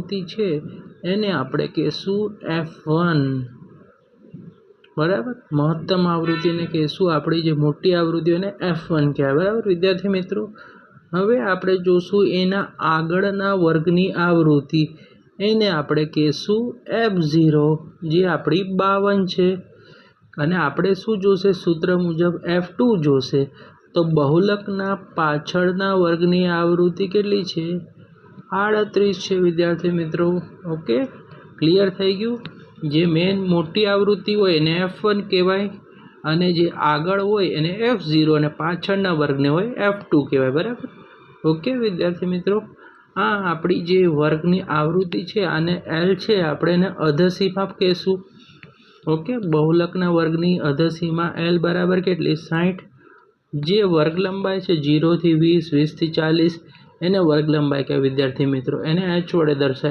आवृत्ति है एने आपणे कहीशुं F1 बराबर। महत्तम आवृत्ति ने कहीशुं आपणी जे मोटी आवृत्ति होय ने F1 कहेवाय बराबर विद्यार्थी मित्रों। हवे आपणे जोशुं एना आगळना वर्गनी आवृत्ति एने आपणे कहीशुं F0 जे आपणी 52 छे अने आपणे शुं जोशे सूत्र मुजब F2 जोशे तो बहुलकना पाछळना वर्गनी आवृत्ति केटली छे 38 छे विद्यार्थी मित्रों। ओके क्लियर थई गयुं। जे मेन मोटी आवृत्ति होय एने F1 कहेवाय अने जे आगळ होय एने F0 अने पाछळना वर्गने होय F2 कहेवाय बराबर। ओके विद्यार्थी मित्रों आ आपणी जे वर्गनी आवृत्ति छे आने L छे आपणे एने अधसीमा कहीशुं। ओके बहुलकना वर्गनी अधसीमा L बराबर केटली 60। जे वर्ग लंबाई है 0 થી 20 20 થી 40 एने वर्ग लंबाई कहेवाय विद्यार्थी मित्रों। एने H वडे दर्शावाय।